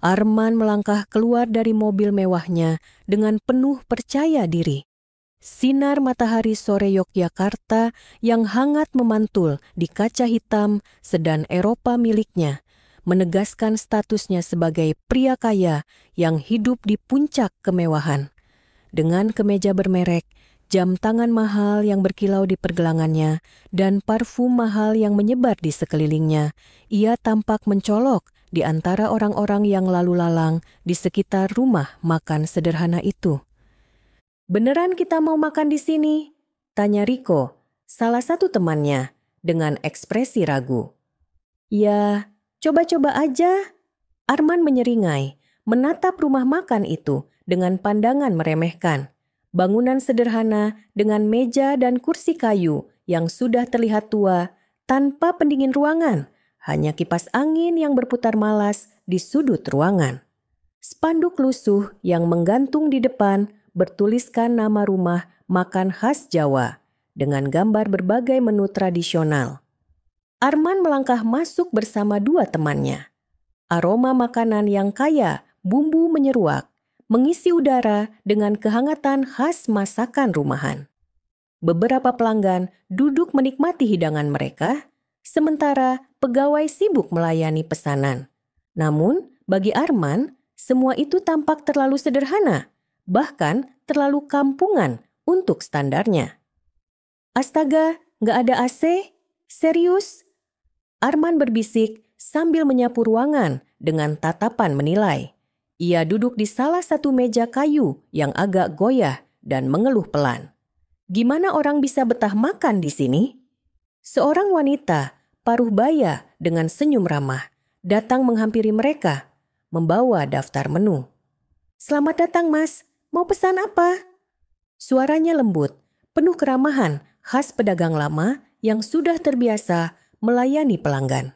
Arman melangkah keluar dari mobil mewahnya dengan penuh percaya diri. Sinar matahari sore Yogyakarta yang hangat memantul di kaca hitam sedan Eropa miliknya, menegaskan statusnya sebagai pria kaya yang hidup di puncak kemewahan. Dengan kemeja bermerek, jam tangan mahal yang berkilau di pergelangannya, dan parfum mahal yang menyebar di sekelilingnya, ia tampak mencolok di antara orang-orang yang lalu lalang di sekitar rumah makan sederhana itu. "Beneran kita mau makan di sini?" tanya Riko, salah satu temannya, dengan ekspresi ragu. "Ya, coba-coba aja." Arman menyeringai, menatap rumah makan itu dengan pandangan meremehkan. Bangunan sederhana dengan meja dan kursi kayu yang sudah terlihat tua tanpa pendingin ruangan, hanya kipas angin yang berputar malas di sudut ruangan. Spanduk lusuh yang menggantung di depan bertuliskan nama rumah makan khas Jawa dengan gambar berbagai menu tradisional. Arman melangkah masuk bersama dua temannya. Aroma makanan yang kaya bumbu menyeruak, mengisi udara dengan kehangatan khas masakan rumahan. Beberapa pelanggan duduk menikmati hidangan mereka, sementara pegawai sibuk melayani pesanan. Namun, bagi Arman, semua itu tampak terlalu sederhana, bahkan terlalu kampungan untuk standarnya. "Astaga, nggak ada AC? Serius?" Arman berbisik sambil menyapu ruangan dengan tatapan menilai. Ia duduk di salah satu meja kayu yang agak goyah dan mengeluh pelan. "Gimana orang bisa betah makan di sini?" Seorang wanita, paruh baya dengan senyum ramah, datang menghampiri mereka, membawa daftar menu. "Selamat datang, Mas. Mau pesan apa?" Suaranya lembut, penuh keramahan khas pedagang lama yang sudah terbiasa melayani pelanggan.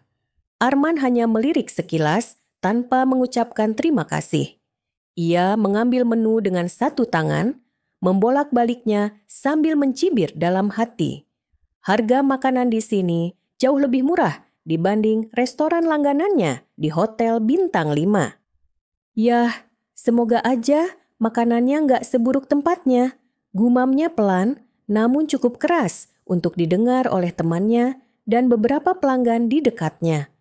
Arman hanya melirik sekilas tanpa mengucapkan terima kasih. Ia mengambil menu dengan satu tangan, membolak-baliknya sambil mencibir dalam hati. Harga makanan di sini jauh lebih murah dibanding restoran langganannya di Hotel Bintang 5. "Yah, semoga aja makanannya nggak seburuk tempatnya," gumamnya pelan namun cukup keras untuk didengar oleh temannya dan beberapa pelanggan di dekatnya.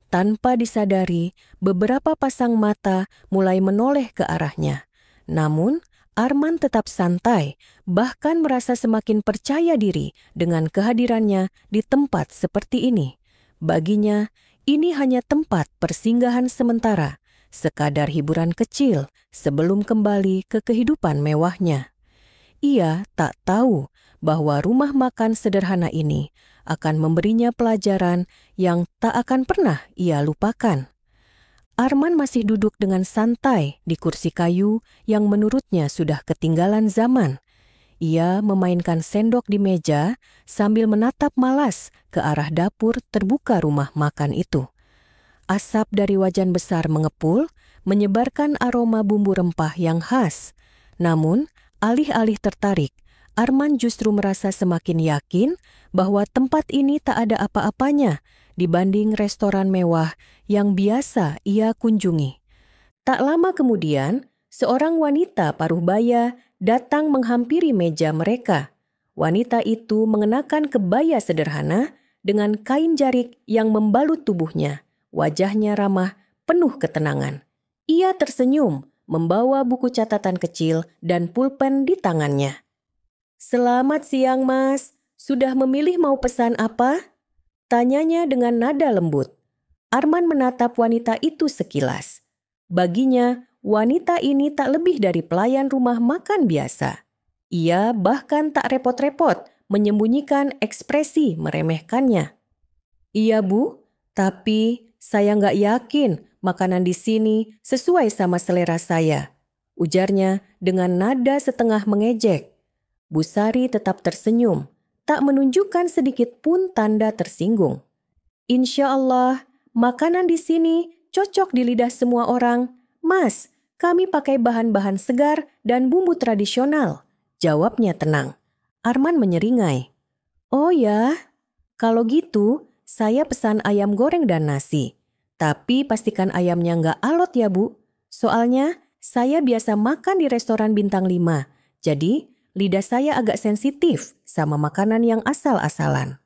Tanpa disadari, beberapa pasang mata mulai menoleh ke arahnya. Namun, Arman tetap santai, bahkan merasa semakin percaya diri dengan kehadirannya di tempat seperti ini. Baginya, ini hanya tempat persinggahan sementara, sekadar hiburan kecil sebelum kembali ke kehidupan mewahnya. Ia tak tahu bahwa rumah makan sederhana ini akan memberinya pelajaran yang tak akan pernah ia lupakan. Arman masih duduk dengan santai di kursi kayu yang menurutnya sudah ketinggalan zaman. Ia memainkan sendok di meja sambil menatap malas ke arah dapur terbuka rumah makan itu. Asap dari wajan besar mengepul, menyebarkan aroma bumbu rempah yang khas. Namun, alih-alih tertarik, Arman justru merasa semakin yakin bahwa tempat ini tak ada apa-apanya dibanding restoran mewah yang biasa ia kunjungi. Tak lama kemudian, seorang wanita paruh baya datang menghampiri meja mereka. Wanita itu mengenakan kebaya sederhana dengan kain jarik yang membalut tubuhnya. Wajahnya ramah, penuh ketenangan. Ia tersenyum, membawa buku catatan kecil dan pulpen di tangannya. "Selamat siang, Mas. Sudah memilih mau pesan apa?" tanyanya dengan nada lembut. Arman menatap wanita itu sekilas. Baginya, wanita ini tak lebih dari pelayan rumah makan biasa. Ia bahkan tak repot-repot menyembunyikan ekspresi meremehkannya. "Iya, Bu, tapi saya nggak yakin makanan di sini sesuai sama selera saya," ujarnya dengan nada setengah mengejek. Bu Sari tetap tersenyum, tak menunjukkan sedikit pun tanda tersinggung. "Insya Allah, makanan di sini cocok di lidah semua orang. Mas, kami pakai bahan-bahan segar dan bumbu tradisional," jawabnya tenang. Arman menyeringai. "Oh ya, kalau gitu saya pesan ayam goreng dan nasi. Tapi pastikan ayamnya nggak alot ya, Bu. Soalnya saya biasa makan di restoran bintang 5. Jadi lidah saya agak sensitif sama makanan yang asal-asalan.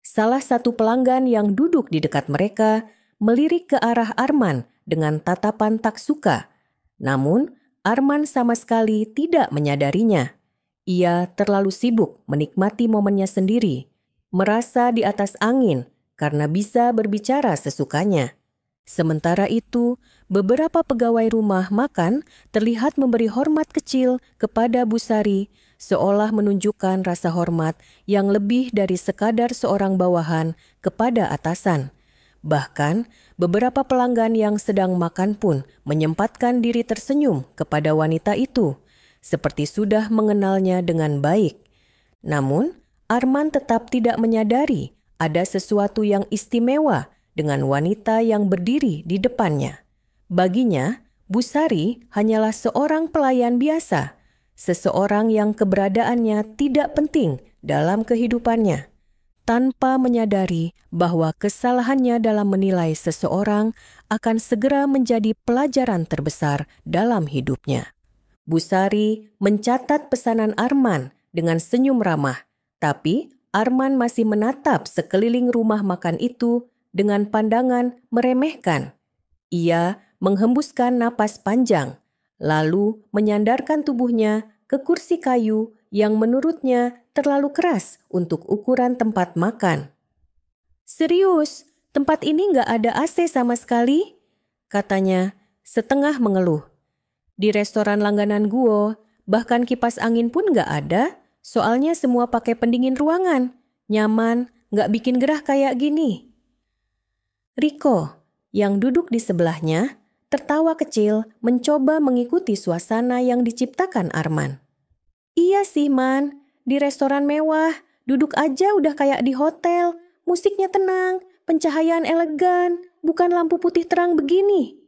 Salah satu pelanggan yang duduk di dekat mereka melirik ke arah Arman dengan tatapan tak suka. Namun Arman sama sekali tidak menyadarinya. Ia terlalu sibuk menikmati momennya sendiri, merasa di atas angin karena bisa berbicara sesukanya. Sementara itu, beberapa pegawai rumah makan terlihat memberi hormat kecil kepada Bu Sari, seolah menunjukkan rasa hormat yang lebih dari sekadar seorang bawahan kepada atasan. Bahkan, beberapa pelanggan yang sedang makan pun menyempatkan diri tersenyum kepada wanita itu, seperti sudah mengenalnya dengan baik. Namun, Arman tetap tidak menyadari ada sesuatu yang istimewa dengan wanita yang berdiri di depannya. Baginya, Bu Sari hanyalah seorang pelayan biasa, seseorang yang keberadaannya tidak penting dalam kehidupannya, tanpa menyadari bahwa kesalahannya dalam menilai seseorang akan segera menjadi pelajaran terbesar dalam hidupnya. Bu Sari mencatat pesanan Arman dengan senyum ramah, tapi Arman masih menatap sekeliling rumah makan itu dengan pandangan meremehkan. Ia menghembuskan napas panjang, lalu menyandarkan tubuhnya ke kursi kayu yang menurutnya terlalu keras untuk ukuran tempat makan. "Serius, tempat ini nggak ada AC sama sekali?" katanya setengah mengeluh. "Di restoran langganan gue, bahkan kipas angin pun nggak ada. Soalnya semua pakai pendingin ruangan. Nyaman, nggak bikin gerah kayak gini." Riko, yang duduk di sebelahnya, tertawa kecil mencoba mengikuti suasana yang diciptakan Arman. "Iya sih, Man. Di restoran mewah, duduk aja udah kayak di hotel. Musiknya tenang, pencahayaan elegan, bukan lampu putih terang begini."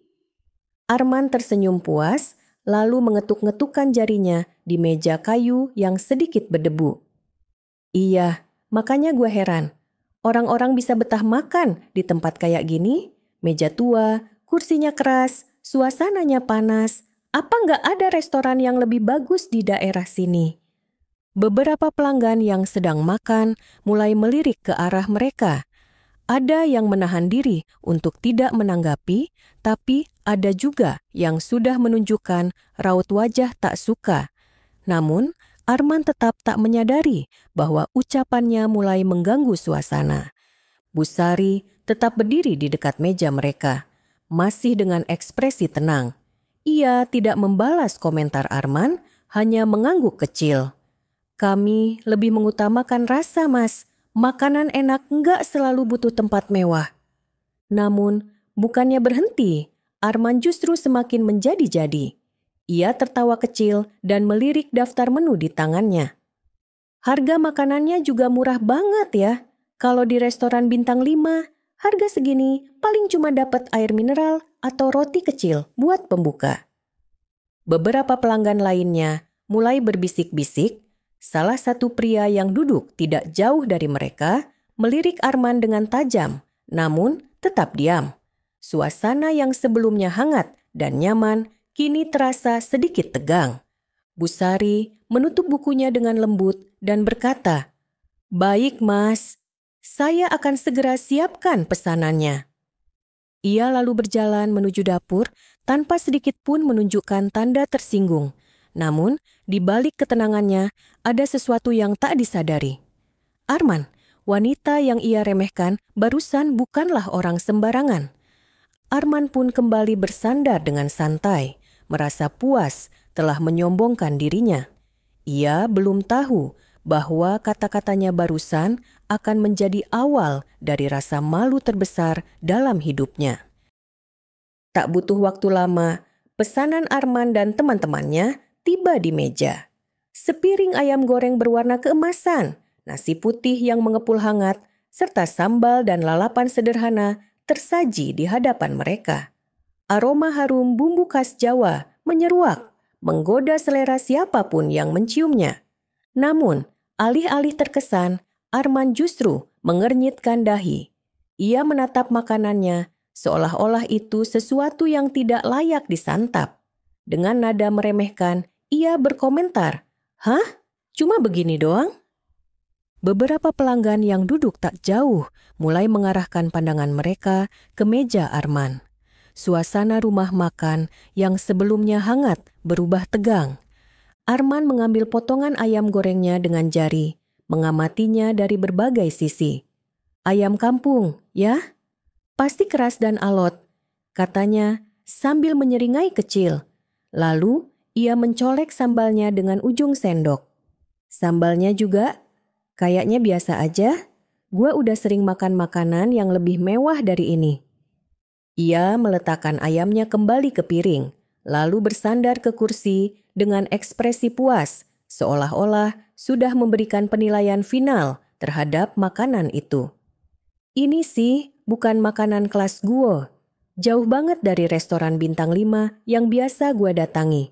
Arman tersenyum puas, lalu mengetuk-ngetukkan jarinya di meja kayu yang sedikit berdebu. "Iya, makanya gue heran. Orang-orang bisa betah makan di tempat kayak gini, meja tua, kursinya keras, suasananya panas. Apa nggak ada restoran yang lebih bagus di daerah sini?" Beberapa pelanggan yang sedang makan mulai melirik ke arah mereka. Ada yang menahan diri untuk tidak menanggapi, tapi ada juga yang sudah menunjukkan raut wajah tak suka. Namun, Arman tetap tak menyadari bahwa ucapannya mulai mengganggu suasana. Bu Sari tetap berdiri di dekat meja mereka, masih dengan ekspresi tenang. Ia tidak membalas komentar Arman, hanya mengangguk kecil. "Kami lebih mengutamakan rasa, Mas. Makanan enak nggak selalu butuh tempat mewah." Namun, bukannya berhenti, Arman justru semakin menjadi-jadi. Ia tertawa kecil dan melirik daftar menu di tangannya. "Harga makanannya juga murah banget ya. Kalau di restoran bintang 5, harga segini paling cuma dapat air mineral atau roti kecil buat pembuka." Beberapa pelanggan lainnya mulai berbisik-bisik. Salah satu pria yang duduk tidak jauh dari mereka melirik Arman dengan tajam, namun tetap diam. Suasana yang sebelumnya hangat dan nyaman kini terasa sedikit tegang. Bu Sari menutup bukunya dengan lembut dan berkata, "Baik, Mas. Saya akan segera siapkan pesanannya." Ia lalu berjalan menuju dapur tanpa sedikit pun menunjukkan tanda tersinggung. Namun, di balik ketenangannya ada sesuatu yang tak disadari. Arman, wanita yang ia remehkan, barusan bukanlah orang sembarangan. Arman pun kembali bersandar dengan santai, merasa puas telah menyombongkan dirinya. Ia belum tahu bahwa kata-katanya barusan akan menjadi awal dari rasa malu terbesar dalam hidupnya. Tak butuh waktu lama, pesanan Arman dan teman-temannya tiba di meja. Sepiring ayam goreng berwarna keemasan, nasi putih yang mengepul hangat, serta sambal dan lalapan sederhana tersaji di hadapan mereka. Aroma harum bumbu khas Jawa menyeruak, menggoda selera siapapun yang menciumnya. Namun, alih-alih terkesan, Arman justru mengernyitkan dahi. Ia menatap makanannya seolah-olah itu sesuatu yang tidak layak disantap. Dengan nada meremehkan, ia berkomentar, "Hah? Cuma begini doang?" Beberapa pelanggan yang duduk tak jauh mulai mengarahkan pandangan mereka ke meja Arman. Suasana rumah makan yang sebelumnya hangat berubah tegang. Arman mengambil potongan ayam gorengnya dengan jari, mengamatinya dari berbagai sisi. "Ayam kampung, ya? Pasti keras dan alot," katanya sambil menyeringai kecil. Lalu ia mencolek sambalnya dengan ujung sendok. "Sambalnya juga? Kayaknya biasa aja. Gue udah sering makan makanan yang lebih mewah dari ini." Ia meletakkan ayamnya kembali ke piring, lalu bersandar ke kursi dengan ekspresi puas, seolah-olah sudah memberikan penilaian final terhadap makanan itu. "Ini sih bukan makanan kelas gue. Jauh banget dari restoran bintang 5 yang biasa gue datangi.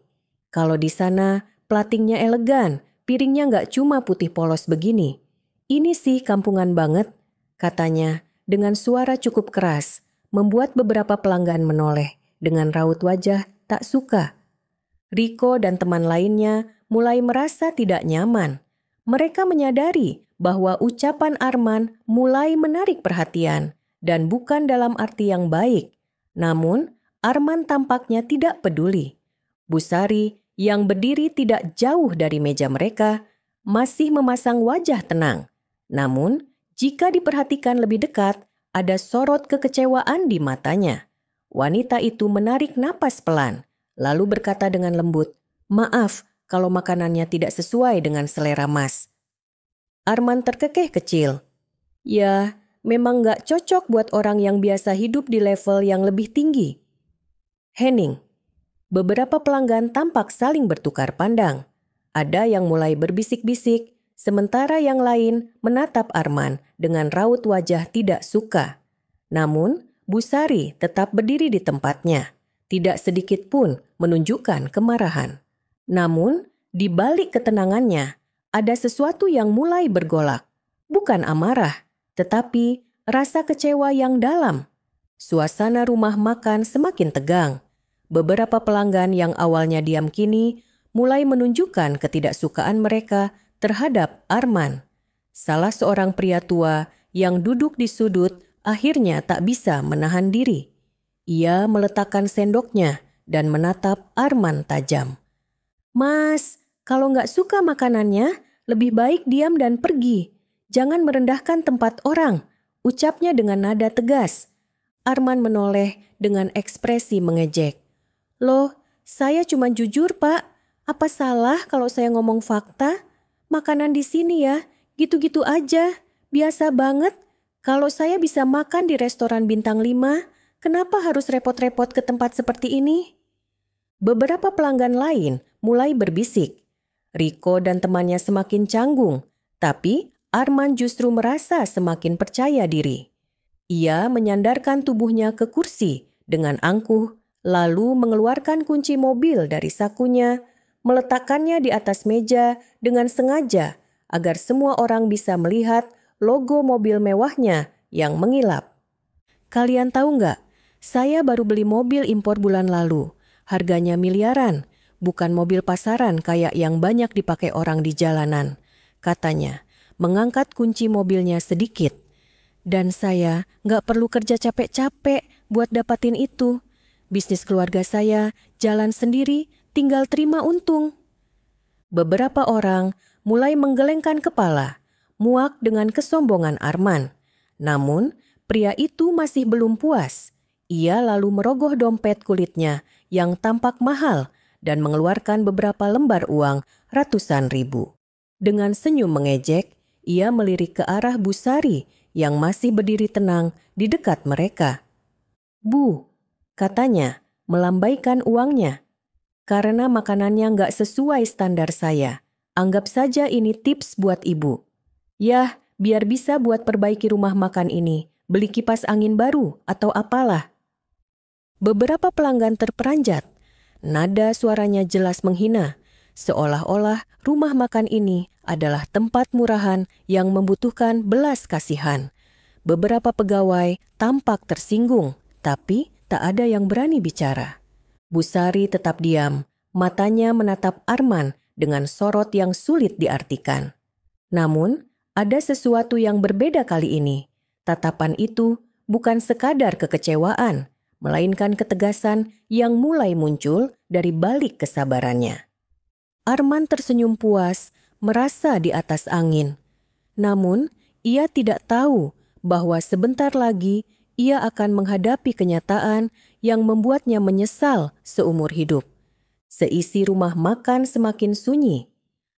Kalau di sana platingnya elegan, piringnya nggak cuma putih polos begini. Ini sih kampungan banget," katanya dengan suara cukup keras, membuat beberapa pelanggan menoleh dengan raut wajah tak suka. Riko dan teman lainnya mulai merasa tidak nyaman. Mereka menyadari bahwa ucapan Arman mulai menarik perhatian dan bukan dalam arti yang baik. Namun, Arman tampaknya tidak peduli. Busari yang berdiri tidak jauh dari meja mereka masih memasang wajah tenang. Namun, jika diperhatikan lebih dekat, ada sorot kekecewaan di matanya. Wanita itu menarik napas pelan, lalu berkata dengan lembut, "Maaf kalau makanannya tidak sesuai dengan selera Mas." Arman terkekeh kecil. "Ya, memang nggak cocok buat orang yang biasa hidup di level yang lebih tinggi." Hening. Beberapa pelanggan tampak saling bertukar pandang. Ada yang mulai berbisik-bisik, sementara yang lain menatap Arman dengan raut wajah tidak suka. Namun, Busari tetap berdiri di tempatnya, tidak sedikit pun menunjukkan kemarahan. Namun, di balik ketenangannya, ada sesuatu yang mulai bergolak. Bukan amarah, tetapi rasa kecewa yang dalam. Suasana rumah makan semakin tegang. Beberapa pelanggan yang awalnya diam kini mulai menunjukkan ketidaksukaan mereka terhadap Arman. Salah seorang pria tua yang duduk di sudut akhirnya tak bisa menahan diri. Ia meletakkan sendoknya dan menatap Arman tajam. "Mas, kalau nggak suka makanannya, lebih baik diam dan pergi. Jangan merendahkan tempat orang," ucapnya dengan nada tegas. Arman menoleh dengan ekspresi mengejek. "Loh, saya cuma jujur, Pak. Apa salah kalau saya ngomong fakta? Makanan di sini ya, gitu-gitu aja. Biasa banget. Kalau saya bisa makan di restoran bintang 5, kenapa harus repot-repot ke tempat seperti ini?" Beberapa pelanggan lain mulai berbisik. Riko dan temannya semakin canggung, tapi Arman justru merasa semakin percaya diri. Ia menyandarkan tubuhnya ke kursi dengan angkuh, lalu mengeluarkan kunci mobil dari sakunya, meletakkannya di atas meja dengan sengaja agar semua orang bisa melihat logo mobil mewahnya yang mengilap. "Kalian tahu nggak, saya baru beli mobil impor bulan lalu. Harganya miliaran, bukan mobil pasaran kayak yang banyak dipakai orang di jalanan," katanya, mengangkat kunci mobilnya sedikit. "Dan saya nggak perlu kerja capek-capek buat dapatin itu. Bisnis keluarga saya jalan sendiri, tinggal terima untung." Beberapa orang mulai menggelengkan kepala, muak dengan kesombongan Arman. Namun, pria itu masih belum puas. Ia lalu merogoh dompet kulitnya yang tampak mahal dan mengeluarkan beberapa lembar uang ratusan ribu. Dengan senyum mengejek, ia melirik ke arah Busari yang masih berdiri tenang di dekat mereka. "Bu," katanya, melambaikan uangnya. "Karena makanannya nggak sesuai standar saya. Anggap saja ini tips buat ibu. Yah, biar bisa buat perbaiki rumah makan ini, beli kipas angin baru atau apalah." Beberapa pelanggan terperanjat. Nada suaranya jelas menghina, seolah-olah rumah makan ini adalah tempat murahan yang membutuhkan belas kasihan. Beberapa pegawai tampak tersinggung, tapi tak ada yang berani bicara. Bu Sari tetap diam, matanya menatap Arman dengan sorot yang sulit diartikan. Namun, ada sesuatu yang berbeda kali ini. Tatapan itu bukan sekadar kekecewaan, melainkan ketegasan yang mulai muncul dari balik kesabarannya. Arman tersenyum puas, merasa di atas angin. Namun, ia tidak tahu bahwa sebentar lagi ia akan menghadapi kenyataan yang membuatnya menyesal seumur hidup. Seisi rumah makan semakin sunyi.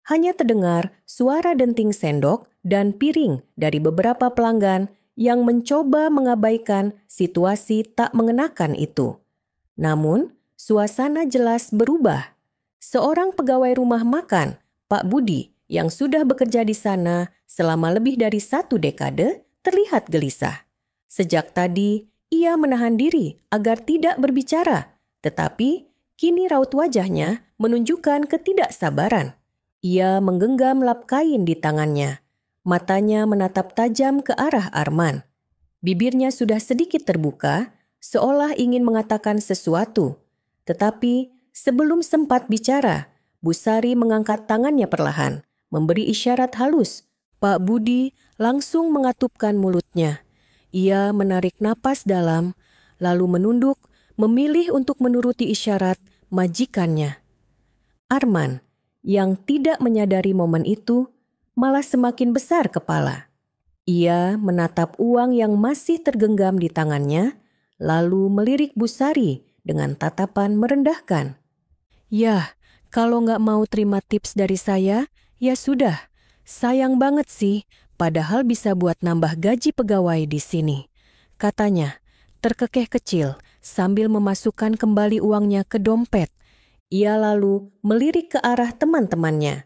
Hanya terdengar suara denting sendok dan piring dari beberapa pelanggan yang mencoba mengabaikan situasi tak mengenakan itu. Namun, suasana jelas berubah. Seorang pegawai rumah makan, Pak Budi, yang sudah bekerja di sana selama lebih dari 1 dekade, terlihat gelisah. Sejak tadi, ia menahan diri agar tidak berbicara, tetapi kini raut wajahnya menunjukkan ketidaksabaran. Ia menggenggam lap kain di tangannya. Matanya menatap tajam ke arah Arman. Bibirnya sudah sedikit terbuka, seolah ingin mengatakan sesuatu. Tetapi sebelum sempat bicara, Bu Sari mengangkat tangannya perlahan, memberi isyarat halus. Pak Budi langsung mengatupkan mulutnya. Ia menarik napas dalam, lalu menunduk, memilih untuk menuruti isyarat majikannya. Arman, yang tidak menyadari momen itu, malah semakin besar kepala. Ia menatap uang yang masih tergenggam di tangannya, lalu melirik Bu Sari dengan tatapan merendahkan. "Yah, kalau nggak mau terima tips dari saya, ya sudah. Sayang banget sih, padahal bisa buat nambah gaji pegawai di sini," katanya, terkekeh kecil sambil memasukkan kembali uangnya ke dompet. Ia lalu melirik ke arah teman-temannya.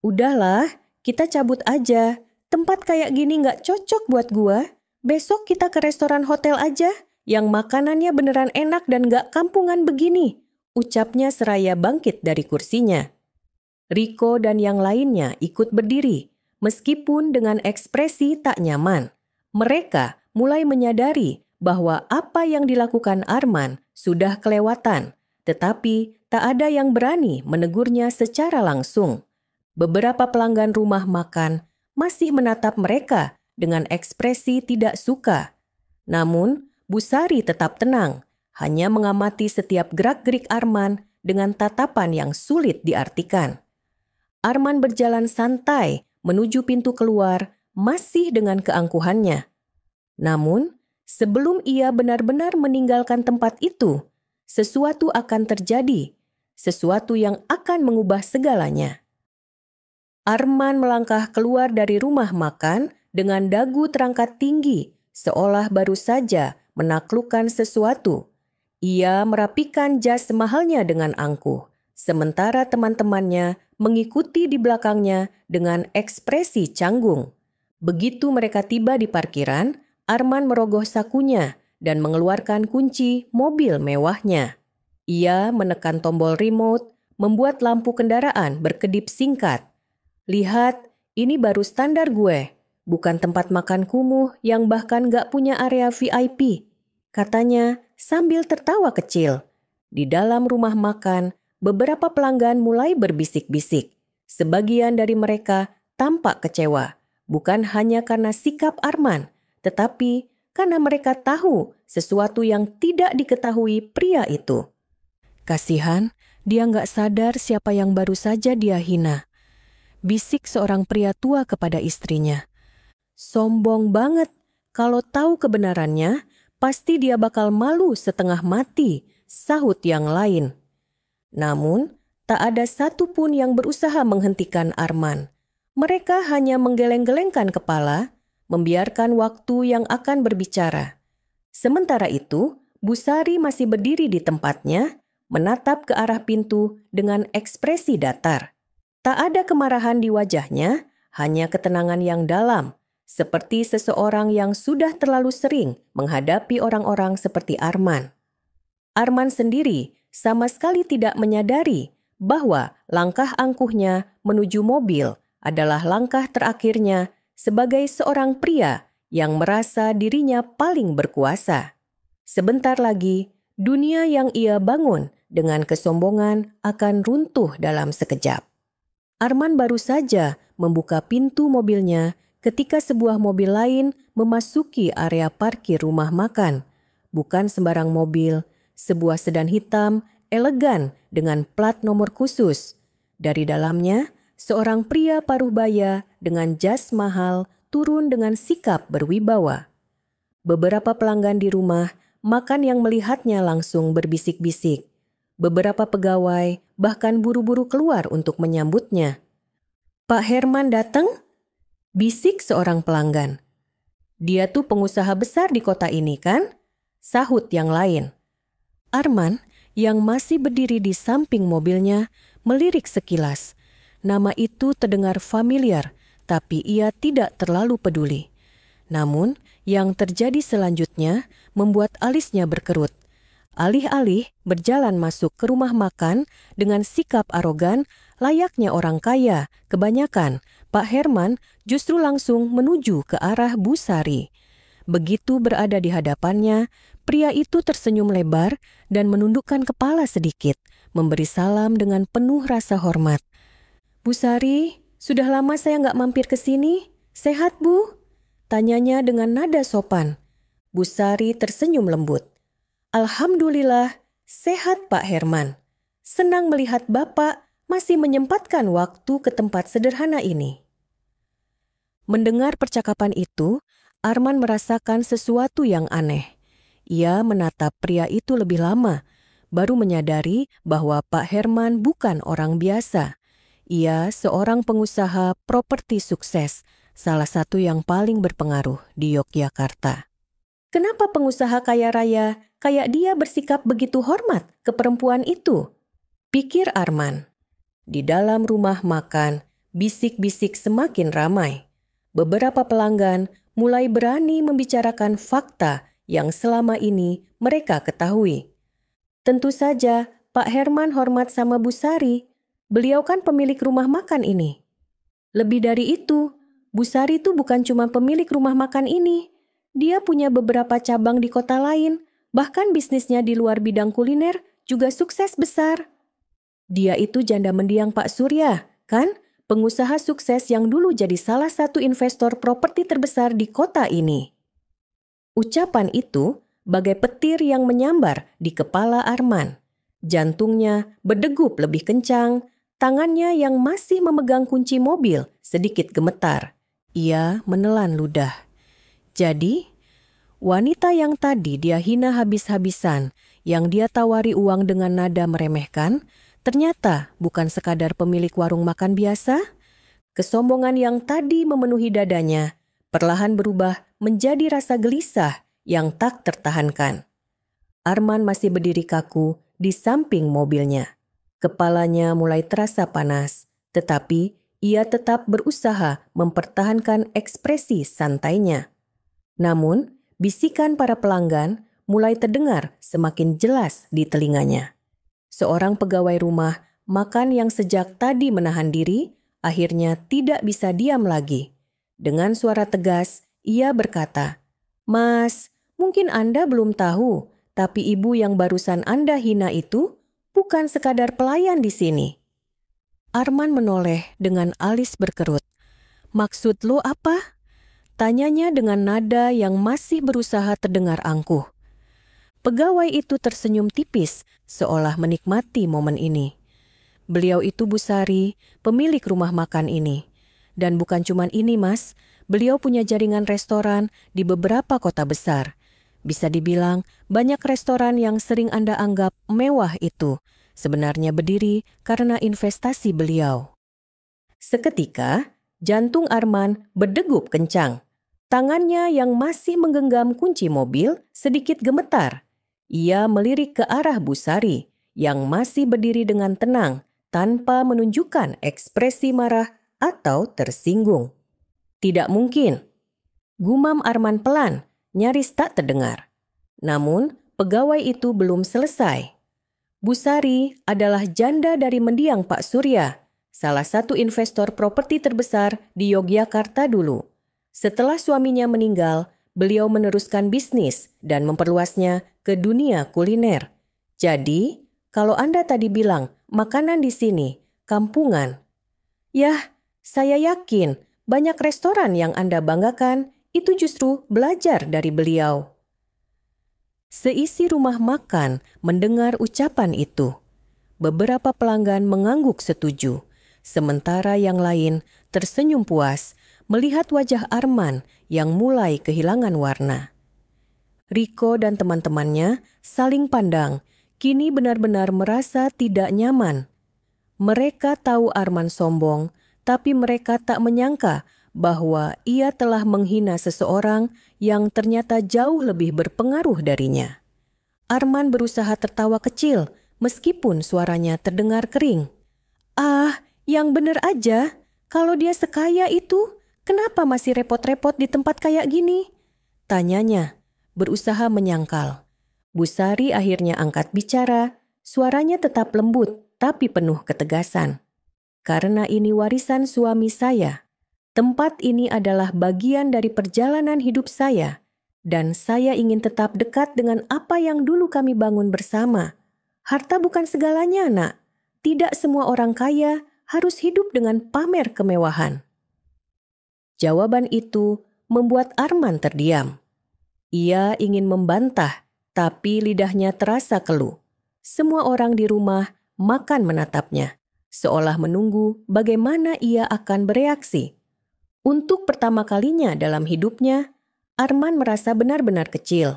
"Udahlah, kita cabut aja. Tempat kayak gini nggak cocok buat gua. Besok kita ke restoran hotel aja, yang makanannya beneran enak dan nggak kampungan begini," ucapnya seraya bangkit dari kursinya. Riko dan yang lainnya ikut berdiri, meskipun dengan ekspresi tak nyaman. Mereka mulai menyadari bahwa apa yang dilakukan Arman sudah kelewatan, tetapi tak ada yang berani menegurnya secara langsung. Beberapa pelanggan rumah makan masih menatap mereka dengan ekspresi tidak suka. Namun, Bu Sari tetap tenang, hanya mengamati setiap gerak-gerik Arman dengan tatapan yang sulit diartikan. Arman berjalan santai menuju pintu keluar, masih dengan keangkuhannya. Namun, sebelum ia benar-benar meninggalkan tempat itu, sesuatu akan terjadi, sesuatu yang akan mengubah segalanya. Arman melangkah keluar dari rumah makan dengan dagu terangkat tinggi, seolah baru saja menaklukkan sesuatu. Ia merapikan jas mahalnya dengan angkuh, sementara teman-temannya mengikuti di belakangnya dengan ekspresi canggung. Begitu mereka tiba di parkiran, Arman merogoh sakunya dan mengeluarkan kunci mobil mewahnya. Ia menekan tombol remote, membuat lampu kendaraan berkedip singkat. "Lihat, ini baru standar gue, bukan tempat makan kumuh yang bahkan gak punya area VIP," katanya sambil tertawa kecil. Di dalam rumah makan, beberapa pelanggan mulai berbisik-bisik. Sebagian dari mereka tampak kecewa, bukan hanya karena sikap Arman, tetapi karena mereka tahu sesuatu yang tidak diketahui pria itu. "Kasihan, dia nggak sadar siapa yang baru saja dia hina," bisik seorang pria tua kepada istrinya. "Sombong banget, kalau tahu kebenarannya, pasti dia bakal malu setengah mati," sahut yang lain. Namun, tak ada satupun yang berusaha menghentikan Arman. Mereka hanya menggeleng-gelengkan kepala, membiarkan waktu yang akan berbicara. Sementara itu, Bu Sari masih berdiri di tempatnya, menatap ke arah pintu dengan ekspresi datar. Tak ada kemarahan di wajahnya, hanya ketenangan yang dalam, seperti seseorang yang sudah terlalu sering menghadapi orang-orang seperti Arman. Arman sendiri sama sekali tidak menyadari bahwa langkah angkuhnya menuju mobil adalah langkah terakhirnya sebagai seorang pria yang merasa dirinya paling berkuasa. Sebentar lagi, dunia yang ia bangun dengan kesombongan akan runtuh dalam sekejap. Arman baru saja membuka pintu mobilnya ketika sebuah mobil lain memasuki area parkir rumah makan. Bukan sembarang mobil, sebuah sedan hitam elegan dengan plat nomor khusus. Dari dalamnya, seorang pria paruh-baya dengan jas mahal turun dengan sikap berwibawa. Beberapa pelanggan di rumah makan yang melihatnya langsung berbisik-bisik. Beberapa pegawai bahkan buru-buru keluar untuk menyambutnya. "Pak Herman datang?" bisik seorang pelanggan. "Dia tuh pengusaha besar di kota ini kan?" sahut yang lain. Arman yang masih berdiri di samping mobilnya melirik sekilas. Nama itu terdengar familiar, tapi ia tidak terlalu peduli. Namun, yang terjadi selanjutnya membuat alisnya berkerut. Alih-alih berjalan masuk ke rumah makan dengan sikap arogan layaknya orang kaya, kebanyakan Pak Herman justru langsung menuju ke arah Bu Sari. Begitu berada di hadapannya, pria itu tersenyum lebar dan menundukkan kepala sedikit, memberi salam dengan penuh rasa hormat. "Bu Sari, sudah lama saya nggak mampir ke sini. Sehat, Bu?" tanyanya dengan nada sopan. Bu Sari tersenyum lembut. "Alhamdulillah, sehat Pak Herman. Senang melihat Bapak masih menyempatkan waktu ke tempat sederhana ini." Mendengar percakapan itu, Arman merasakan sesuatu yang aneh. Ia menatap pria itu lebih lama, baru menyadari bahwa Pak Herman bukan orang biasa. Ia seorang pengusaha properti sukses, salah satu yang paling berpengaruh di Yogyakarta. Kenapa pengusaha kaya raya kayak dia bersikap begitu hormat ke perempuan itu? Pikir Arman. Di dalam rumah makan, bisik-bisik semakin ramai. Beberapa pelanggan mulai berani membicarakan fakta yang selama ini mereka ketahui. Tentu saja Pak Herman hormat sama Bu Sari. Beliau kan pemilik rumah makan ini. Lebih dari itu, Bu Sari itu bukan cuma pemilik rumah makan ini. Dia punya beberapa cabang di kota lain, bahkan bisnisnya di luar bidang kuliner juga sukses besar. Dia itu janda mendiang Pak Surya, kan? Pengusaha sukses yang dulu jadi salah satu investor properti terbesar di kota ini. Ucapan itu bagai petir yang menyambar di kepala Arman. Jantungnya berdegup lebih kencang, tangannya yang masih memegang kunci mobil sedikit gemetar. Ia menelan ludah. Jadi, wanita yang tadi dia hina habis-habisan, yang dia tawari uang dengan nada meremehkan, ternyata bukan sekadar pemilik warung makan biasa. Kesombongan yang tadi memenuhi dadanya perlahan berubah menjadi rasa gelisah yang tak tertahankan. Arman masih berdiri kaku di samping mobilnya. Kepalanya mulai terasa panas, tetapi ia tetap berusaha mempertahankan ekspresi santainya. Namun, bisikan para pelanggan mulai terdengar semakin jelas di telinganya. Seorang pegawai rumah makan yang sejak tadi menahan diri, akhirnya tidak bisa diam lagi. Dengan suara tegas, ia berkata, "Mas, mungkin Anda belum tahu, tapi ibu yang barusan Anda hina itu bukan sekadar pelayan di sini." Arman menoleh dengan alis berkerut. "Maksud lo apa?" tanyanya dengan nada yang masih berusaha terdengar angkuh. Pegawai itu tersenyum tipis, seolah menikmati momen ini. Beliau itu Bu Sari, pemilik rumah makan ini. Dan bukan cuma ini, Mas. Beliau punya jaringan restoran di beberapa kota besar. Bisa dibilang, banyak restoran yang sering Anda anggap mewah itu sebenarnya berdiri karena investasi beliau. Seketika, jantung Arman berdegup kencang. Tangannya yang masih menggenggam kunci mobil sedikit gemetar. Ia melirik ke arah Bu Sari yang masih berdiri dengan tenang tanpa menunjukkan ekspresi marah atau tersinggung. "Tidak mungkin," gumam Arman pelan, nyaris tak terdengar. Namun, pegawai itu belum selesai. Bu Sari adalah janda dari mendiang Pak Surya, salah satu investor properti terbesar di Yogyakarta dulu. Setelah suaminya meninggal, Beliau meneruskan bisnis dan memperluasnya ke dunia kuliner. Jadi, kalau Anda tadi bilang makanan di sini, kampungan. Yah, saya yakin banyak restoran yang Anda banggakan itu justru belajar dari beliau. Seisi rumah makan mendengar ucapan itu. Beberapa pelanggan mengangguk setuju, sementara yang lain tersenyum puas melihat wajah Arman yang mulai kehilangan warna. Riko dan teman-temannya saling pandang, kini benar-benar merasa tidak nyaman. Mereka tahu Arman sombong, tapi mereka tak menyangka bahwa ia telah menghina seseorang yang ternyata jauh lebih berpengaruh darinya. Arman berusaha tertawa kecil, meskipun suaranya terdengar kering. "Ah, yang bener aja, kalau dia sekaya itu, kenapa masih repot-repot di tempat kayak gini?" tanyanya, berusaha menyangkal. Bu Sari akhirnya angkat bicara, suaranya tetap lembut tapi penuh ketegasan. "Karena ini warisan suami saya. Tempat ini adalah bagian dari perjalanan hidup saya, dan saya ingin tetap dekat dengan apa yang dulu kami bangun bersama. Harta bukan segalanya, Nak. Tidak semua orang kaya harus hidup dengan pamer kemewahan." Jawaban itu membuat Arman terdiam. Ia ingin membantah, tapi lidahnya terasa keluh. Semua orang di rumah makan menatapnya, seolah menunggu bagaimana ia akan bereaksi. Untuk pertama kalinya dalam hidupnya, Arman merasa benar-benar kecil.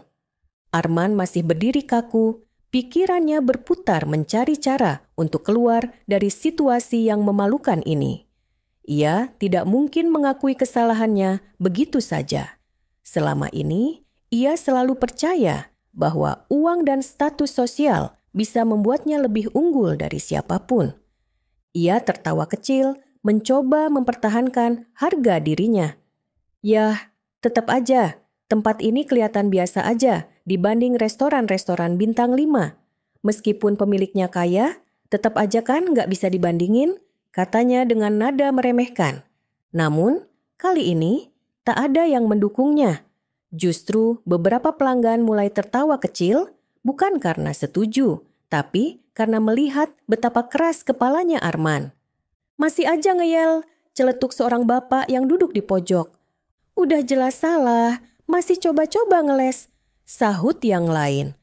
Arman masih berdiri kaku, pikirannya berputar mencari cara untuk keluar dari situasi yang memalukan ini. Ia tidak mungkin mengakui kesalahannya begitu saja. Selama ini, ia selalu percaya bahwa uang dan status sosial bisa membuatnya lebih unggul dari siapapun. Ia tertawa kecil, mencoba mempertahankan harga dirinya. Yah, tetap aja, tempat ini kelihatan biasa aja dibanding restoran-restoran bintang 5. Meskipun pemiliknya kaya, tetap aja kan nggak bisa dibandingin, katanya dengan nada meremehkan. Namun, kali ini tak ada yang mendukungnya. Justru beberapa pelanggan mulai tertawa kecil, bukan karena setuju, tapi karena melihat betapa keras kepalanya Arman. "Masih aja ngeyel," celetuk seorang bapak yang duduk di pojok. "Udah jelas salah, masih coba-coba ngeles," sahut yang lain.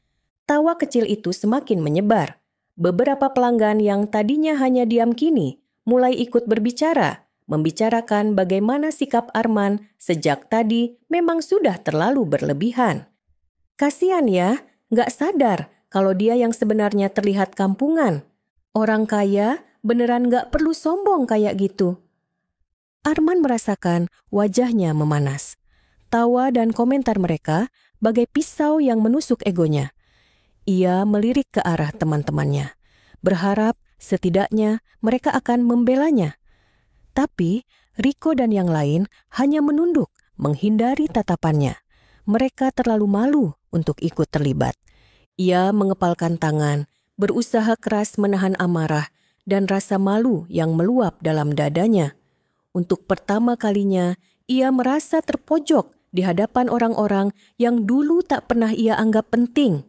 Tawa kecil itu semakin menyebar. Beberapa pelanggan yang tadinya hanya diam kini mulai ikut berbicara, membicarakan bagaimana sikap Arman sejak tadi memang sudah terlalu berlebihan. "Kasian ya, nggak sadar kalau dia yang sebenarnya terlihat kampungan. Orang kaya beneran nggak perlu sombong kayak gitu." Arman merasakan wajahnya memanas. Tawa dan komentar mereka bagai pisau yang menusuk egonya. Ia melirik ke arah teman-temannya, berharap setidaknya mereka akan membelanya. Tapi Riko dan yang lain hanya menunduk, menghindari tatapannya. Mereka terlalu malu untuk ikut terlibat. Ia mengepalkan tangan, berusaha keras menahan amarah dan rasa malu yang meluap dalam dadanya. Untuk pertama kalinya, ia merasa terpojok di hadapan orang-orang yang dulu tak pernah ia anggap penting.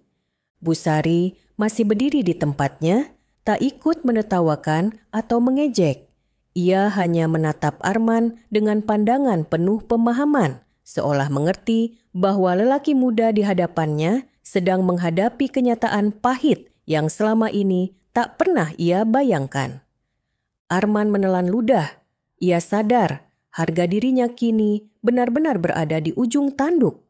Bu Sari masih berdiri di tempatnya, tak ikut menertawakan atau mengejek. Ia hanya menatap Arman dengan pandangan penuh pemahaman, seolah mengerti bahwa lelaki muda di hadapannya sedang menghadapi kenyataan pahit yang selama ini tak pernah ia bayangkan. Arman menelan ludah. Ia sadar harga dirinya kini benar-benar berada di ujung tanduk.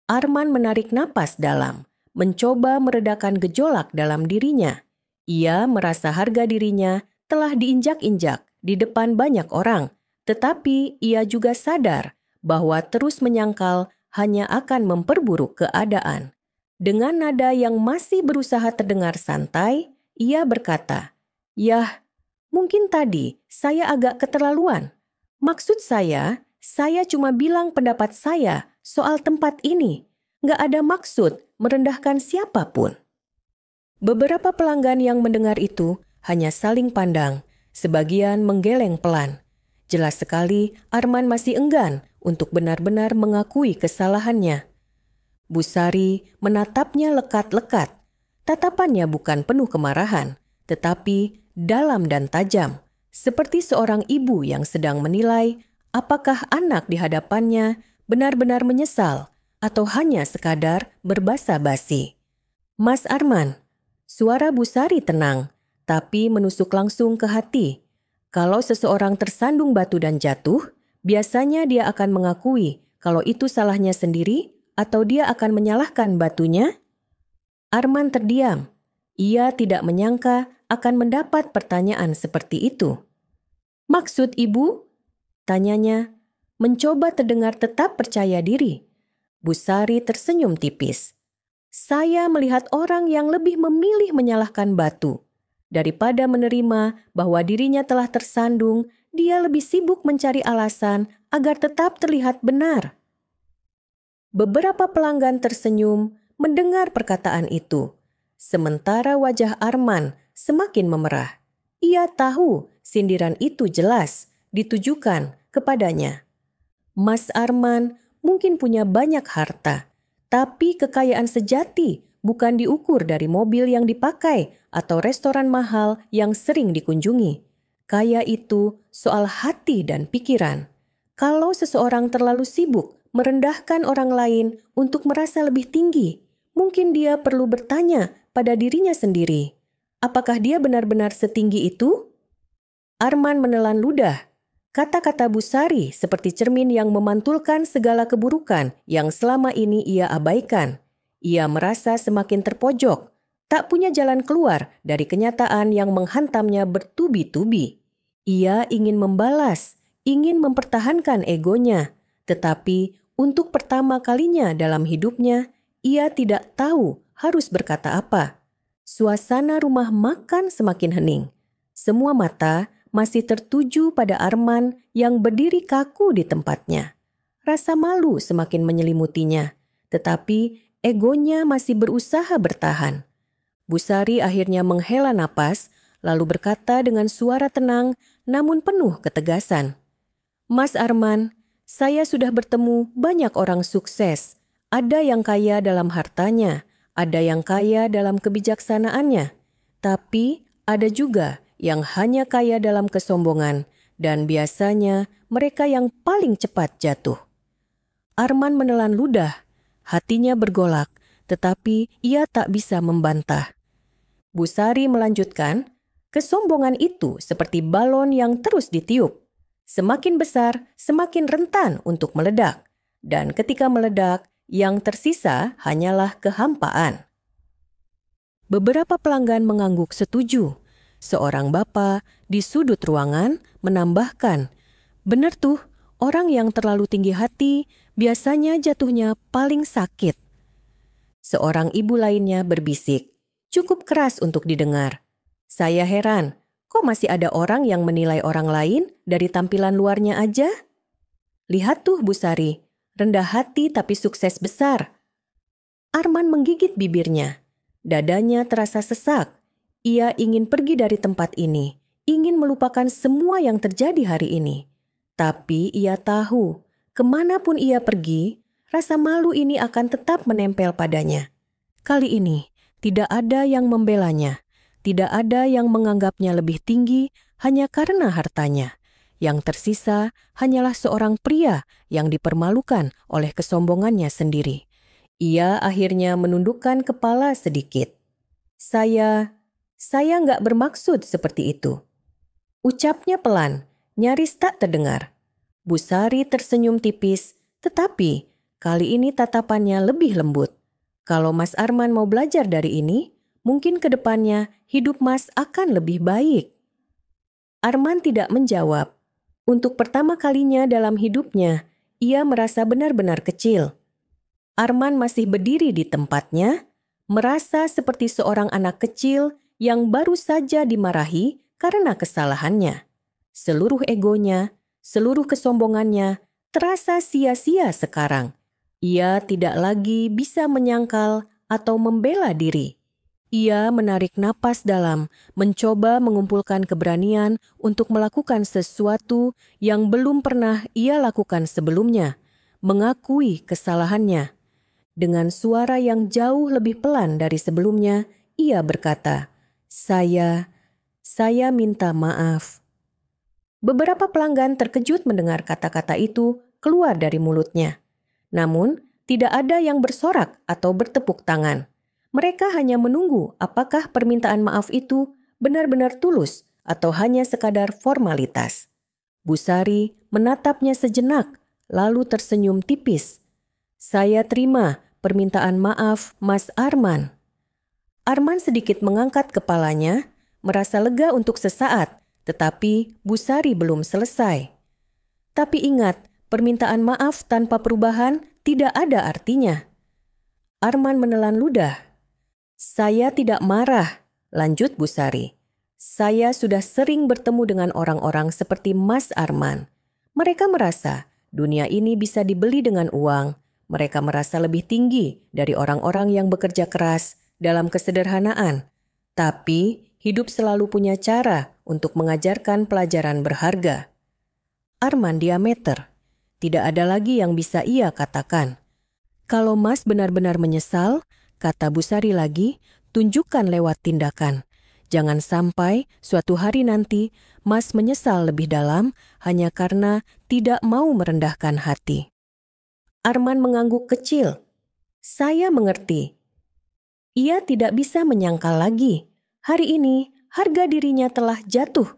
Arman menarik napas dalam, mencoba meredakan gejolak dalam dirinya. Ia merasa harga dirinya telah diinjak-injak di depan banyak orang, tetapi ia juga sadar bahwa terus menyangkal hanya akan memperburuk keadaan. Dengan nada yang masih berusaha terdengar santai, ia berkata, "Yah, mungkin tadi saya agak keterlaluan. Maksud saya cuma bilang pendapat saya soal tempat ini. Nggak ada maksud merendahkan siapapun." Beberapa pelanggan yang mendengar itu hanya saling pandang, sebagian menggeleng pelan. Jelas sekali Arman masih enggan untuk benar-benar mengakui kesalahannya. Bu Sari menatapnya lekat-lekat. Tatapannya bukan penuh kemarahan, tetapi dalam dan tajam, seperti seorang ibu yang sedang menilai apakah anak di hadapannya benar-benar menyesal atau hanya sekadar berbasa-basi. "Mas Arman," suara Bu Sari tenang, tapi menusuk langsung ke hati. Kalau seseorang tersandung batu dan jatuh, biasanya dia akan mengakui kalau itu salahnya sendiri atau dia akan menyalahkan batunya. Arman terdiam. Ia tidak menyangka akan mendapat pertanyaan seperti itu. "Maksud ibu?" tanyanya, mencoba terdengar tetap percaya diri. Bu Sari tersenyum tipis. "Saya melihat orang yang lebih memilih menyalahkan batu. Daripada menerima bahwa dirinya telah tersandung, dia lebih sibuk mencari alasan agar tetap terlihat benar." Beberapa pelanggan tersenyum mendengar perkataan itu. Sementara wajah Arman semakin memerah. Ia tahu sindiran itu jelas ditujukan kepadanya. Mas Arman mungkin punya banyak harta, tapi kekayaan sejati bukan diukur dari mobil yang dipakai atau restoran mahal yang sering dikunjungi. Kaya itu soal hati dan pikiran. Kalau seseorang terlalu sibuk merendahkan orang lain untuk merasa lebih tinggi, mungkin dia perlu bertanya pada dirinya sendiri, apakah dia benar-benar setinggi itu? Arman menelan ludah. Kata-kata Bu Sari seperti cermin yang memantulkan segala keburukan yang selama ini ia abaikan. Ia merasa semakin terpojok, tak punya jalan keluar dari kenyataan yang menghantamnya bertubi-tubi. Ia ingin membalas, ingin mempertahankan egonya, tetapi untuk pertama kalinya dalam hidupnya, ia tidak tahu harus berkata apa. Suasana rumah makan semakin hening. Semua mata masih tertuju pada Arman yang berdiri kaku di tempatnya. Rasa malu semakin menyelimutinya, tetapi egonya masih berusaha bertahan. Bu Sari akhirnya menghela napas, lalu berkata dengan suara tenang namun penuh ketegasan, "Mas Arman, saya sudah bertemu banyak orang sukses. Ada yang kaya dalam hartanya, ada yang kaya dalam kebijaksanaannya, tapi ada juga yang hanya kaya dalam kesombongan, dan biasanya mereka yang paling cepat jatuh." Arman menelan ludah, hatinya bergolak, tetapi ia tak bisa membantah. Bu Sari melanjutkan, "Kesombongan itu seperti balon yang terus ditiup. Semakin besar, semakin rentan untuk meledak, dan ketika meledak, yang tersisa hanyalah kehampaan." Beberapa pelanggan mengangguk setuju. Seorang bapa di sudut ruangan menambahkan, "Benar tuh, orang yang terlalu tinggi hati biasanya jatuhnya paling sakit." Seorang ibu lainnya berbisik, cukup keras untuk didengar, "Saya heran, kok masih ada orang yang menilai orang lain dari tampilan luarnya aja? Lihat tuh Bu Sari, rendah hati tapi sukses besar." Arman menggigit bibirnya. Dadanya terasa sesak. Ia ingin pergi dari tempat ini, ingin melupakan semua yang terjadi hari ini. Tapi ia tahu, kemanapun ia pergi, rasa malu ini akan tetap menempel padanya. Kali ini, tidak ada yang membelanya, tidak ada yang menganggapnya lebih tinggi hanya karena hartanya. Yang tersisa hanyalah seorang pria yang dipermalukan oleh kesombongannya sendiri. Ia akhirnya menundukkan kepala sedikit. Saya nggak bermaksud seperti itu." Ucapnya pelan, nyaris tak terdengar. Bu Sari tersenyum tipis, tetapi kali ini tatapannya lebih lembut. "Kalau Mas Arman mau belajar dari ini, mungkin ke depannya hidup Mas akan lebih baik." Arman tidak menjawab. Untuk pertama kalinya dalam hidupnya, ia merasa benar-benar kecil. Arman masih berdiri di tempatnya, merasa seperti seorang anak kecil yang baru saja dimarahi karena kesalahannya. Seluruh egonya, seluruh kesombongannya terasa sia-sia sekarang. Ia tidak lagi bisa menyangkal atau membela diri. Ia menarik napas dalam, mencoba mengumpulkan keberanian untuk melakukan sesuatu yang belum pernah ia lakukan sebelumnya, mengakui kesalahannya. Dengan suara yang jauh lebih pelan dari sebelumnya, ia berkata, Saya minta maaf." Beberapa pelanggan terkejut mendengar kata-kata itu keluar dari mulutnya. Namun, tidak ada yang bersorak atau bertepuk tangan. Mereka hanya menunggu apakah permintaan maaf itu benar-benar tulus atau hanya sekadar formalitas. Busari menatapnya sejenak, lalu tersenyum tipis. "Saya terima permintaan maaf, Mas Arman." Arman sedikit mengangkat kepalanya, merasa lega untuk sesaat, tetapi Busari belum selesai. "Tapi ingat, permintaan maaf tanpa perubahan tidak ada artinya." Arman menelan ludah. "Saya tidak marah," lanjut Busari. "Saya sudah sering bertemu dengan orang-orang seperti Mas Arman. Mereka merasa dunia ini bisa dibeli dengan uang. Mereka merasa lebih tinggi dari orang-orang yang bekerja keras dalam kesederhanaan. Tapi hidup selalu punya cara untuk mengajarkan pelajaran berharga." Arman diameter. Tidak ada lagi yang bisa ia katakan. "Kalau Mas benar-benar menyesal," kata Busari lagi, "tunjukkan lewat tindakan. Jangan sampai suatu hari nanti Mas menyesal lebih dalam hanya karena tidak mau merendahkan hati." Arman mengangguk kecil. "Saya mengerti." Ia tidak bisa menyangkal lagi. Hari ini harga dirinya telah jatuh.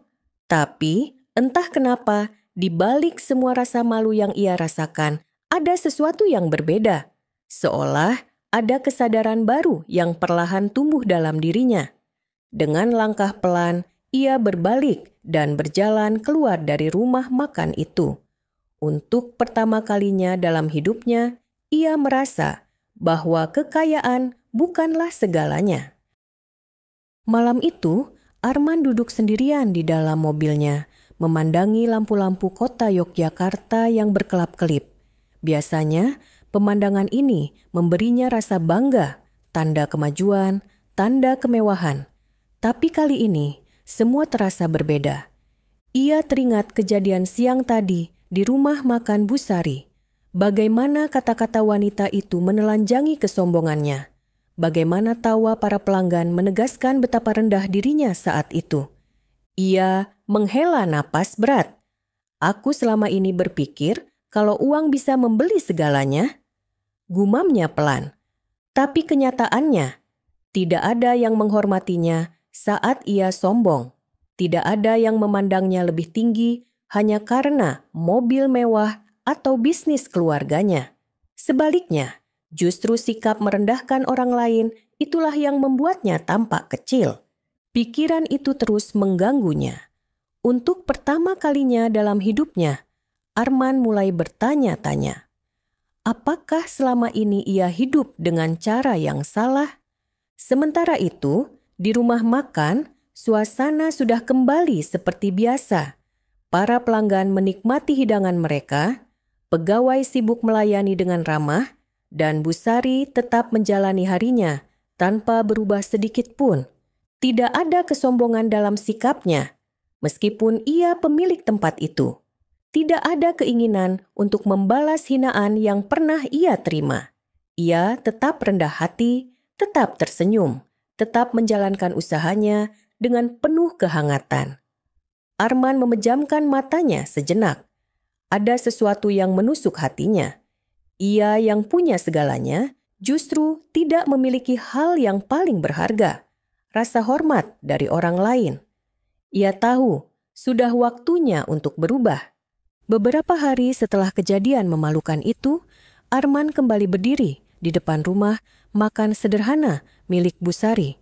Tapi entah kenapa di balik semua rasa malu yang ia rasakan, ada sesuatu yang berbeda. Seolah ada kesadaran baru yang perlahan tumbuh dalam dirinya. Dengan langkah pelan, ia berbalik dan berjalan keluar dari rumah makan itu. Untuk pertama kalinya dalam hidupnya, ia merasa bahwa kekayaan bukanlah segalanya. Malam itu, Arman duduk sendirian di dalam mobilnya, memandangi lampu-lampu kota Yogyakarta yang berkelap-kelip. Biasanya, pemandangan ini memberinya rasa bangga, tanda kemajuan, tanda kemewahan. Tapi kali ini, semua terasa berbeda. Ia teringat kejadian siang tadi di rumah makan Busari. Bagaimana kata-kata wanita itu menelanjangi kesombongannya. Bagaimana tawa para pelanggan menegaskan betapa rendah dirinya saat itu. Ia menghela napas berat. "Aku selama ini berpikir kalau uang bisa membeli segalanya," gumamnya pelan. Tapi kenyataannya, tidak ada yang menghormatinya saat ia sombong. Tidak ada yang memandangnya lebih tinggi hanya karena mobil mewah atau bisnis keluarganya. Sebaliknya, justru sikap merendahkan orang lain itulah yang membuatnya tampak kecil. Pikiran itu terus mengganggunya. Untuk pertama kalinya dalam hidupnya, Arman mulai bertanya-tanya. Apakah selama ini ia hidup dengan cara yang salah? Sementara itu, di rumah makan, suasana sudah kembali seperti biasa. Para pelanggan menikmati hidangan mereka, pegawai sibuk melayani dengan ramah, dan Busari tetap menjalani harinya tanpa berubah sedikit pun. Tidak ada kesombongan dalam sikapnya, meskipun ia pemilik tempat itu. Tidak ada keinginan untuk membalas hinaan yang pernah ia terima. Ia tetap rendah hati, tetap tersenyum, tetap menjalankan usahanya dengan penuh kehangatan. Arman memejamkan matanya sejenak. Ada sesuatu yang menusuk hatinya. Ia yang punya segalanya justru tidak memiliki hal yang paling berharga, rasa hormat dari orang lain. Ia tahu sudah waktunya untuk berubah. Beberapa hari setelah kejadian memalukan itu, Arman kembali berdiri di depan rumah makan sederhana milik Busari.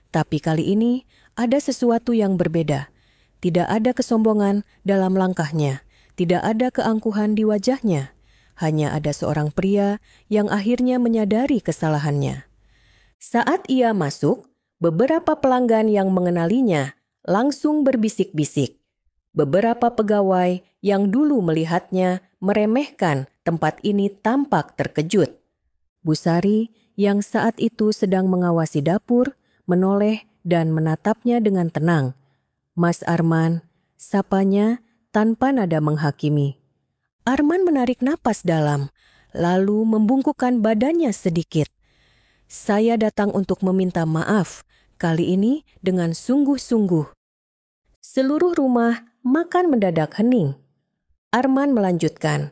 Tapi kali ini ada sesuatu yang berbeda. Tidak ada kesombongan dalam langkahnya, tidak ada keangkuhan di wajahnya. Hanya ada seorang pria yang akhirnya menyadari kesalahannya. Saat ia masuk, beberapa pelanggan yang mengenalinya langsung berbisik-bisik. Beberapa pegawai yang dulu melihatnya meremehkan tempat ini tampak terkejut. Busari yang saat itu sedang mengawasi dapur menoleh dan menatapnya dengan tenang. "Mas Arman," sapanya tanpa nada menghakimi. Arman menarik napas dalam, lalu membungkukkan badannya sedikit. "Saya datang untuk meminta maaf, kali ini dengan sungguh-sungguh." Seluruh rumah makan mendadak hening. Arman melanjutkan,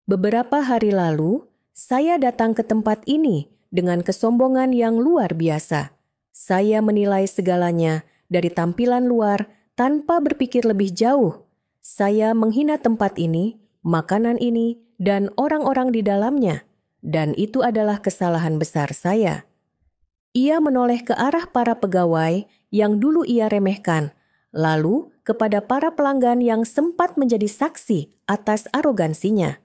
"Beberapa hari lalu, saya datang ke tempat ini dengan kesombongan yang luar biasa. Saya menilai segalanya dari tampilan luar tanpa berpikir lebih jauh. Saya menghina tempat ini, makanan ini, dan orang-orang di dalamnya. Dan itu adalah kesalahan besar saya." Ia menoleh ke arah para pegawai yang dulu ia remehkan, lalu kepada para pelanggan yang sempat menjadi saksi atas arogansinya.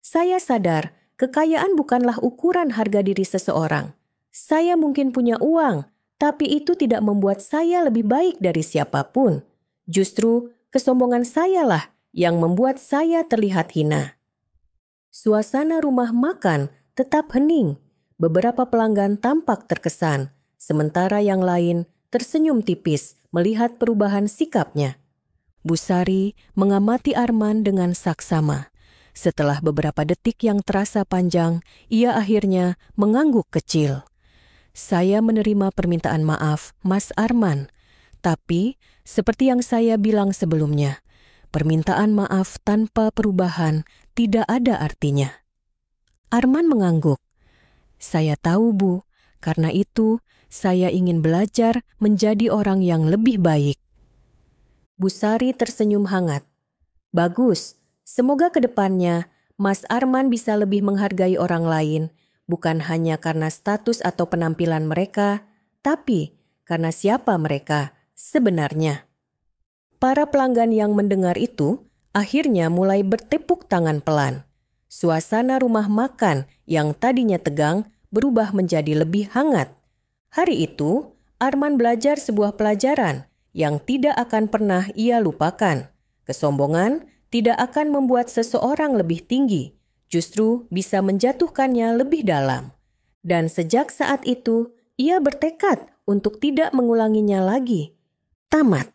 "Saya sadar kekayaan bukanlah ukuran harga diri seseorang. Saya mungkin punya uang, tapi itu tidak membuat saya lebih baik dari siapapun. Justru kesombongan sayalah yang membuat saya terlihat hina." Suasana rumah makan tetap hening. Beberapa pelanggan tampak terkesan, sementara yang lain tersenyum tipis melihat perubahan sikapnya. Bu Sari mengamati Arman dengan saksama. Setelah beberapa detik yang terasa panjang, ia akhirnya mengangguk kecil. "Saya menerima permintaan maaf, Mas Arman. Tapi, seperti yang saya bilang sebelumnya, permintaan maaf tanpa perubahan tidak ada artinya." Arman mengangguk. "Saya tahu, Bu. Karena itu, saya ingin belajar menjadi orang yang lebih baik." Bu Sari tersenyum hangat. "Bagus. Semoga ke depannya Mas Arman bisa lebih menghargai orang lain, bukan hanya karena status atau penampilan mereka, tapi karena siapa mereka sebenarnya." Para pelanggan yang mendengar itu akhirnya mulai bertepuk tangan pelan. Suasana rumah makan yang tadinya tegang berubah menjadi lebih hangat. Hari itu, Arman belajar sebuah pelajaran yang tidak akan pernah ia lupakan. Kesombongan tidak akan membuat seseorang lebih tinggi, justru bisa menjatuhkannya lebih dalam. Dan sejak saat itu, ia bertekad untuk tidak mengulanginya lagi. Tamat.